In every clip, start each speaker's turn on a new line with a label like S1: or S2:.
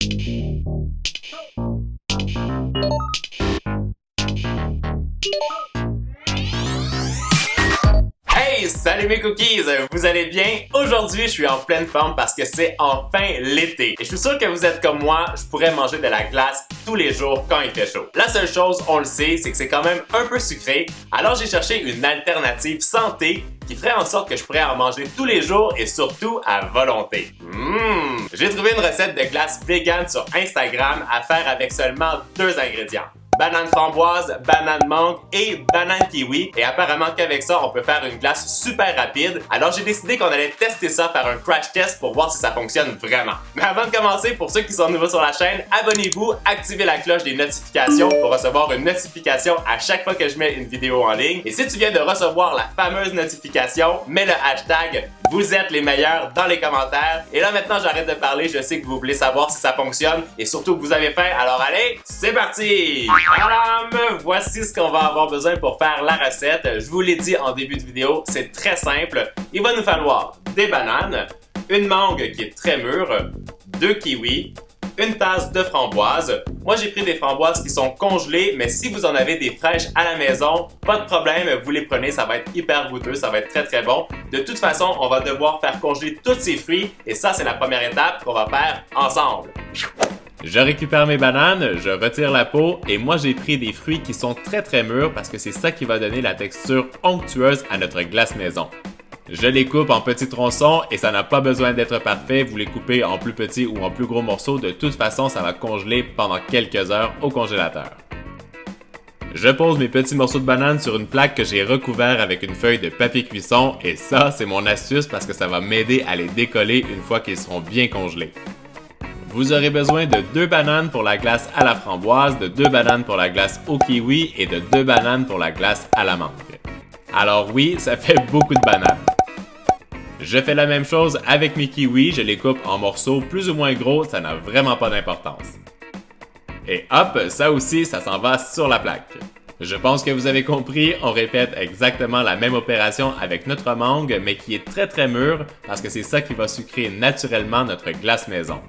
S1: Hey, salut mes cookies! Vous allez bien? Aujourd'hui, je suis en pleine forme parce que c'est enfin l'été. Et je suis sûr que vous êtes comme moi, je pourrais manger de la glace tous les jours quand il fait chaud. La seule chose, on le sait, c'est que c'est quand même un peu sucré. Alors j'ai cherché une alternative santé qui ferait en sorte que je pourrais en manger tous les jours et surtout à volonté. J'ai trouvé une recette de glace vegan sur Instagram à faire avec seulement 2 ingrédients. Banane framboise, banane mangue et banane kiwi. Et apparemment qu'avec ça, on peut faire une glace super rapide. Alors j'ai décidé qu'on allait tester ça, faire un crash test pour voir si ça fonctionne vraiment. Mais avant de commencer, pour ceux qui sont nouveaux sur la chaîne, abonnez-vous, activez la cloche des notifications pour recevoir une notification à chaque fois que je mets une vidéo en ligne. Et si tu viens de recevoir la fameuse notification, mets le hashtag vous êtes les meilleurs dans les commentaires. Et là maintenant j'arrête de parler, je sais que vous voulez savoir si ça fonctionne et surtout que vous avez faim, alors allez, c'est parti! Madame, voici ce qu'on va avoir besoin pour faire la recette. Je vous l'ai dit en début de vidéo, c'est très simple. Il va nous falloir des bananes, une mangue qui est très mûre, 2 kiwis, une tasse de framboises. Moi, j'ai pris des framboises qui sont congelées, mais si vous en avez des fraîches à la maison, pas de problème, vous les prenez, ça va être hyper goûteux, ça va être très très bon. De toute façon, on va devoir faire congeler tous ces fruits et ça, c'est la première étape qu'on va faire ensemble. Je récupère mes bananes, je retire la peau et moi j'ai pris des fruits qui sont très très mûrs parce que c'est ça qui va donner la texture onctueuse à notre glace maison. Je les coupe en petits tronçons et ça n'a pas besoin d'être parfait, vous les coupez en plus petits ou en plus gros morceaux, de toute façon ça va congeler pendant quelques heures au congélateur. Je pose mes petits morceaux de banane sur une plaque que j'ai recouvert avec une feuille de papier cuisson et ça c'est mon astuce parce que ça va m'aider à les décoller une fois qu'ils seront bien congelés. Vous aurez besoin de 2 bananes pour la glace à la framboise, de 2 bananes pour la glace au kiwi et de 2 bananes pour la glace à la mangue. Alors oui, ça fait beaucoup de bananes. Je fais la même chose avec mes kiwis, je les coupe en morceaux plus ou moins gros, ça n'a vraiment pas d'importance. Et hop, ça aussi, ça s'en va sur la plaque. Je pense que vous avez compris, on répète exactement la même opération avec notre mangue, mais qui est très très mûre, parce que c'est ça qui va sucrer naturellement notre glace maison.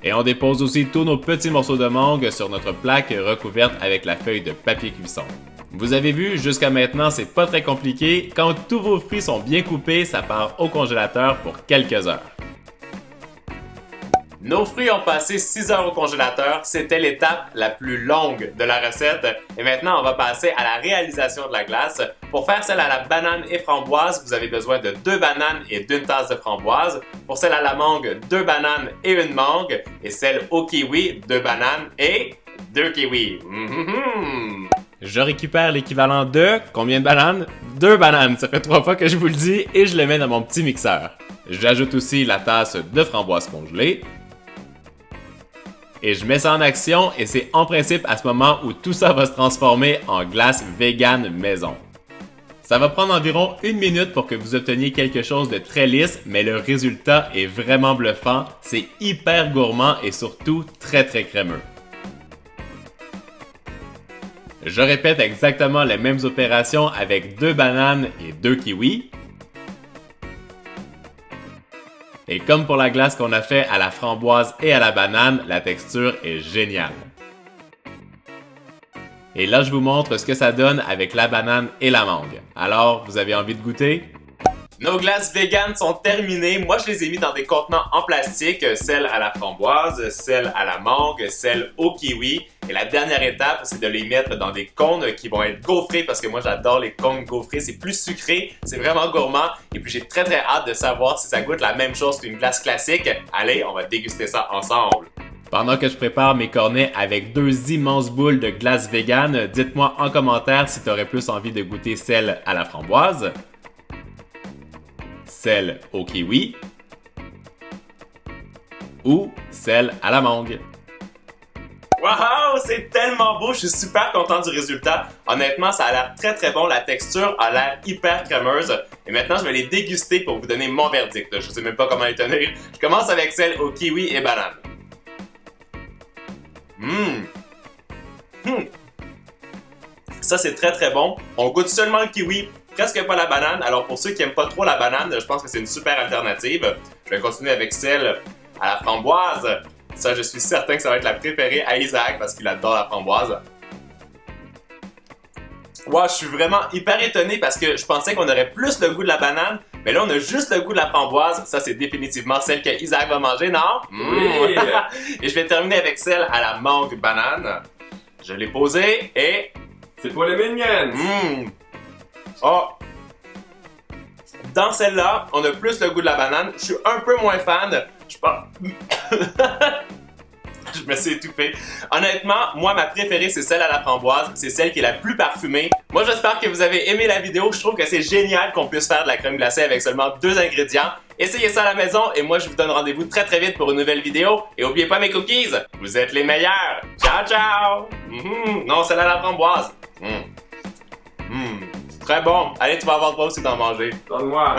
S1: Et on dépose aussi tous nos petits morceaux de mangue sur notre plaque recouverte avec la feuille de papier cuisson. Vous avez vu, jusqu'à maintenant, c'est pas très compliqué. Quand tous vos fruits sont bien coupés, ça part au congélateur pour quelques heures. Nos fruits ont passé 6 heures au congélateur, c'était l'étape la plus longue de la recette. Et maintenant, on va passer à la réalisation de la glace. Pour faire celle à la banane et framboise, vous avez besoin de 2 bananes et d'1 tasse de framboise. Pour celle à la mangue, 2 bananes et une mangue. Et celle au kiwi, 2 bananes et 2 kiwis. Je récupère l'équivalent de combien de bananes? 2 bananes, ça fait 3 fois que je vous le dis et je le mets dans mon petit mixeur. J'ajoute aussi la tasse de framboise congelée. Et je mets ça en action et c'est en principe à ce moment où tout ça va se transformer en glace vegan maison. Ça va prendre environ 1 minute pour que vous obteniez quelque chose de très lisse, mais le résultat est vraiment bluffant, c'est hyper gourmand et surtout très très crémeux. Je répète exactement les mêmes opérations avec 2 bananes et 2 kiwis. Et comme pour la glace qu'on a fait à la framboise et à la banane, la texture est géniale. Et là, je vous montre ce que ça donne avec la banane et la mangue. Alors, vous avez envie de goûter? Nos glaces véganes sont terminées. Moi, je les ai mis dans des contenants en plastique. Celle à la framboise, celle à la mangue, celle au kiwi. Et la dernière étape, c'est de les mettre dans des cônes qui vont être gaufrés parce que moi, j'adore les cônes gaufrés. C'est plus sucré, c'est vraiment gourmand. Et puis, j'ai très très hâte de savoir si ça goûte la même chose qu'une glace classique. Allez, on va déguster ça ensemble. Pendant que je prépare mes cornets avec 2 immenses boules de glace végane, dites-moi en commentaire si tu aurais plus envie de goûter celle à la framboise, celle au kiwi ou celle à la mangue. Wow, c'est tellement beau, je suis super content du résultat. Honnêtement, ça a l'air très très bon, la texture a l'air hyper crémeuse. Et maintenant, je vais les déguster pour vous donner mon verdict. Je sais même pas comment les tenir. Je commence avec celle au kiwi et banane. Ça, c'est très très bon. On goûte seulement le kiwi, presque pas la banane. Alors pour ceux qui n'aiment pas trop la banane, je pense que c'est une super alternative. Je vais continuer avec celle à la framboise. Ça, je suis certain que ça va être la préférée à Isaac parce qu'il adore la framboise. Wow, je suis vraiment hyper étonné parce que je pensais qu'on aurait plus le goût de la banane, mais là on a juste le goût de la framboise. Ça, c'est définitivement celle que Isaac va manger, non?
S2: Oui.
S1: Et je vais terminer avec celle à la mangue banane. Je l'ai posée et...
S2: C'est pour les minions!
S1: Oh! Dans celle-là, on a plus le goût de la banane. Je suis un peu moins fan. Je pense... Je me suis étouffé. Honnêtement, moi, ma préférée, c'est celle à la framboise. C'est celle qui est la plus parfumée. Moi, j'espère que vous avez aimé la vidéo. Je trouve que c'est génial qu'on puisse faire de la crème glacée avec seulement 2 ingrédients. Essayez ça à la maison et moi, je vous donne rendez-vous très très vite pour une nouvelle vidéo. Et n'oubliez pas mes cookies, vous êtes les meilleurs. Ciao, ciao! Non, celle à la framboise. Très bon. Allez, tu vas avoir le droit aussi d'en manger.
S2: Donne-moi!